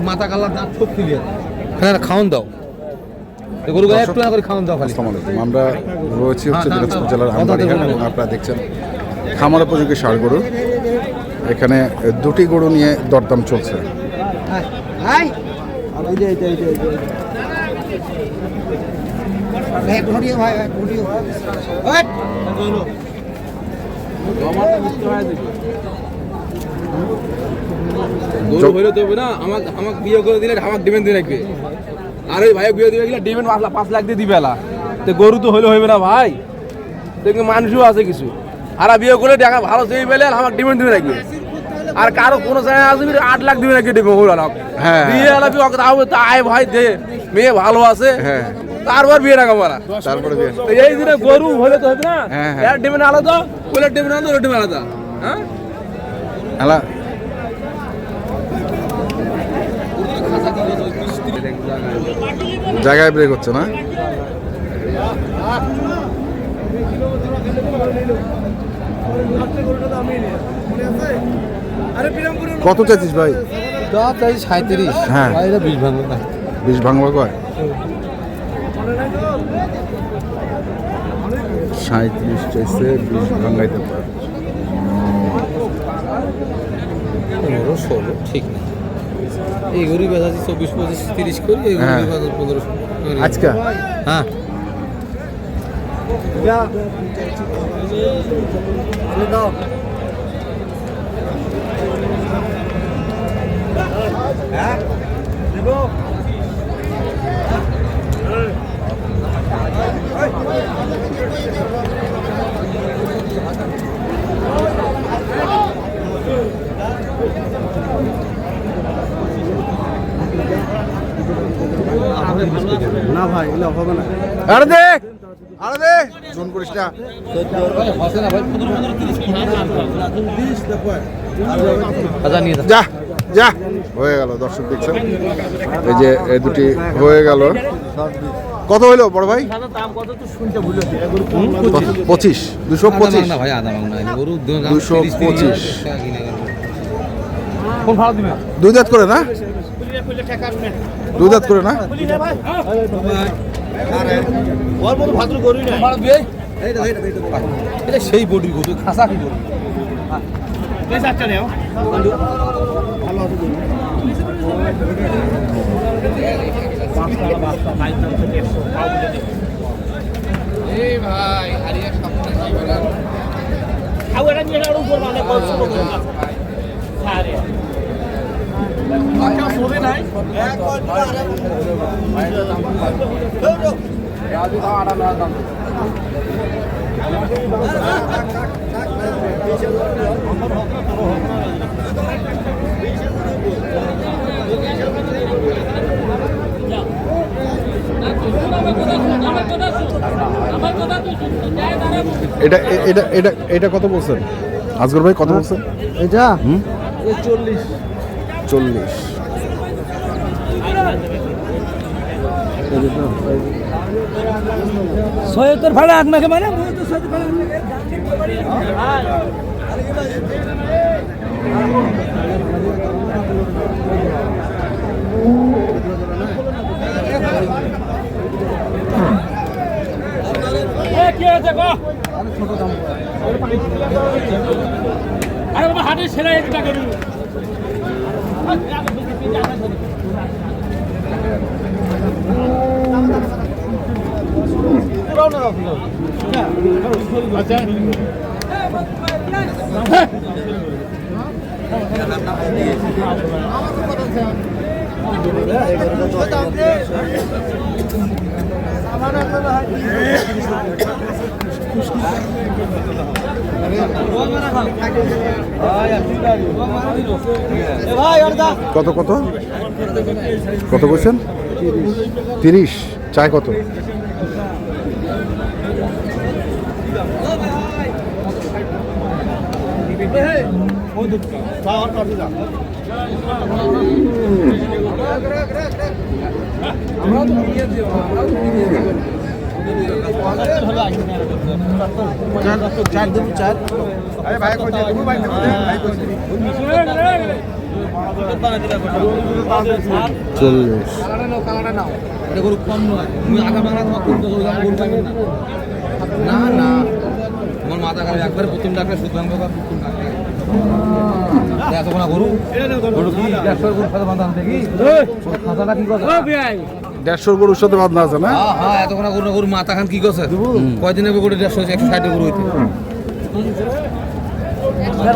মাথা কালা দাঁত সব ক্লিয়ার। হ্যাঁ খাওয়ান দাও গরু গায়ে একটু না করে খাওয়ান দাও। আসসালামু আলাইকুম। আমরা রয়েছি হচ্ছে দিনাজপুর জেলার আমবাড়িহাট এবং আপনারা দেখছেন খামার উপযোগী ষাঁড় গরু। এখানে দুটি গরু নিয়ে দরদাম চলছে। গরু হইলে দেবে না, আমাকে বিয়ে করে দিলে আমাকে ডিমেন্ড দিয়ে রাখবে, আর ওই ভাই বিয়ে দিবে গেলে ডিমেন্ড 5 লাখ দিয়ে দিবে। তো গরু তো হইলে হইবে না ভাই, দেখবে মানুষও আছে কিছু, আর বিয়ে করলে টাকা ভালো চেয়ে পেলে আমাকে ডিমেন্ড দিয়ে রাখবে। আর কারো কোনো জায়গায় আসবে 8 লাখ দিবে নাকি ডিমে বিয়ে আলাপি আয় ভাই দে, মেয়ে ভালো আছে তারপর বিয়ে রাখা মারা, তারপরে বিয়ে। এই দিনে গরু হলে তো হবে না, এর ডিমেন্ড আলাদা, ওইটার ডিমেন্ড আলাদা, ওর ডিমেন্ড আলাদা। হ্যাঁ জায়গায় ব্রেক হচ্ছে না। কত চাইছিস ভাই? চাই 37। হ্যাঁ 20 ভাঙবে, 20 ভাঙবা কয়? 37 চাইছে, 20 ভাঙাইতে পারে। 15-16 ঠিক না। এই গরু বেচাচ্ছি 24-25-30 করি, এই গরু 1500 আজকে। হ্যাঁ না ভাই এগুলো হবে না। আরে দেখ, আরে দেখ, জোন করিস না। যা যা, হয়ে গেল। দর্শক দেখছেন এই যে এই দুটি হয়ে গেল। কত হইলো বড় ভাই? 25, 225 না ভাই, আদা মাং না গরু 225। কোন ভাড়া দিবেন? 2 দাঁত করে না? 2 দাঁত করে না? এটা সেই বডির গরু, খাসা কি গরু। এটা এটা এটা এটা কত বলছেন আজগর ভাই? কত বলছেন এটা? 40। সৈয়দর ভাড়া আপনাকে মানে হাটের সেলাই একটা করি। কত কত কত বলছেন? 30। চাই কত? চার। চল্লিশ। এটা গরু কম নয়, তুমি আগা বাংলা তোমার কোনটা গরু দাম গরু পাবেন না। না না, তোমার মাথা খারাপ একবার প্রথম ডাক্তার সুদ ভাঙবে বা প্রথম ডাক্তার এত কোনা গরু গরু কি 150 গরু সাথে বাঁধা আছে কি খাতাটা কি কথা? 150 গরুর সাথে বাঁধা আছে না? হ্যাঁ হ্যাঁ, এত কোনা গরু মাথা খান কি করছে? কয়দিন আগে গরু 150 160 গরু হইতে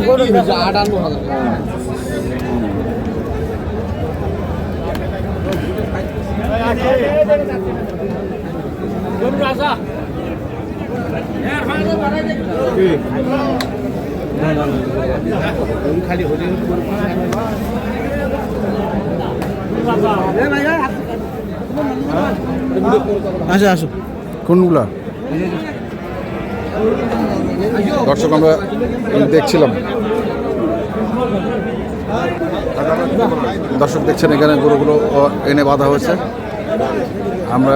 গরু 58,000 আচ্ছা আসো। কোনগুলা? দর্শক আমরা দেখছিলাম, দর্শক দেখছেন এখানে গরুগুলো এনে বাঁধা হয়েছে, আমরা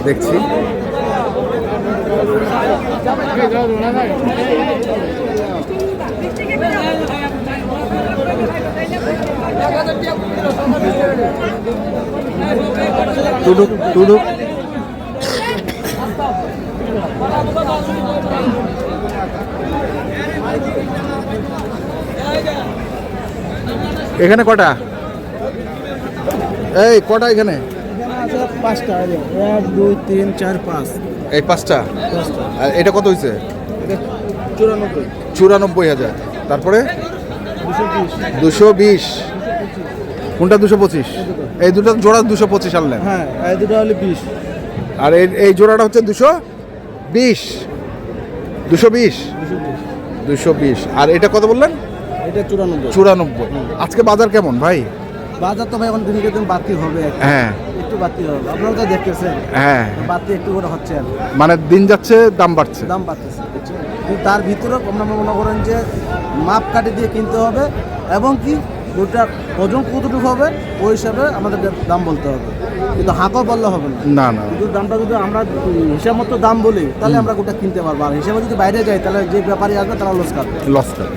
দেখছি। টুডুক টুডুক এখানে কটা? এই কটা এখানে? 5টা 1 2 3 4 5 এই 5টা। আর এটা কত হয়েছে? 94 94,000। তারপরে 220। কোনটা 225? এই দুটো জোড়া 225 আনলেন। হ্যাঁ এই দুটো হলো 20। আর এই জোড়াটা হচ্ছে 220। 220। আর এটা কত বললেন? এটা 94। 94। আজকে বাজার কেমন ভাই? বাজার তো ভাই এখন দিনকে দিন বাড়তি হবে, হ্যাঁ একটু বাড়তি হবে, আপনারা তো দেখতেছেন হ্যাঁ, বাড়তি একটু করে হচ্ছে আর মানে দিন যাচ্ছে দাম বাড়ছে। দাম বাড়তেছে। কিন্তু তার ভিতরে আপনারা মনে করেন যে মাপকাঠি দিয়ে কিনতে হবে এবং কি ওটার ওজন কতটুকু হবে ওই হিসাবে আমাদের দাম বলতে হবে, কিন্তু হাঁকও বললে হবে না। না না, কিন্তু দামটা যদি আমরা হিসাব মতো দাম বলি তাহলে আমরা গোটা কিনতে পারবো, আর হিসাবে যদি বাইরে যাই তাহলে যে ব্যাপারী আসবে তারা লস খাবে। লস করে।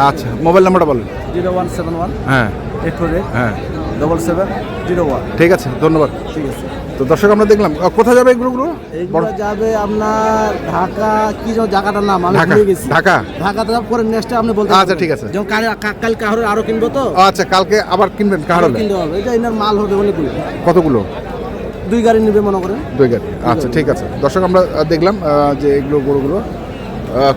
আচ্ছা, মোবাইল নাম্বারটা বলেন। 0171 হ্যাঁ 848 হ্যাঁ 7701। ঠিক আছে, ধন্যবাদ। ঠিক আছে, তো দর্শক আমরা দেখলাম কোথায় যাবে এগুলো? এইগুলো যাবে আপনার ঢাকা, কি যেন জায়গাটার নাম আমি ঢাকা। ভুলে গেছি। ঢাকা ঢাকাতে পরে নেক্সট আপনি বলতে আচ্ছা, পারবেন। ঠিক আছে। যেমন কাল কাহরে আরো কিনবো তো আচ্ছা, কালকে আবার কিনবেন কাহারলে? কিনতে হবে, এটা ইনার মাল হবে অনেকগুলো, কতগুলো? 2 গাড়ি নেবে মনে করেন। 2 গাড়ি। আচ্ছা ঠিক আছে, দর্শক আমরা দেখলাম যে এগুলো গরুগুলো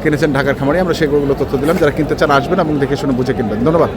কিনেছেন ঢাকার খামারে। আমরা সেই গরুগুলো তথ্য দিলাম, যারা কিনতে চান আসবেন এবং দেখে শুনে বুঝে কিনবেন। ধন্যবাদ।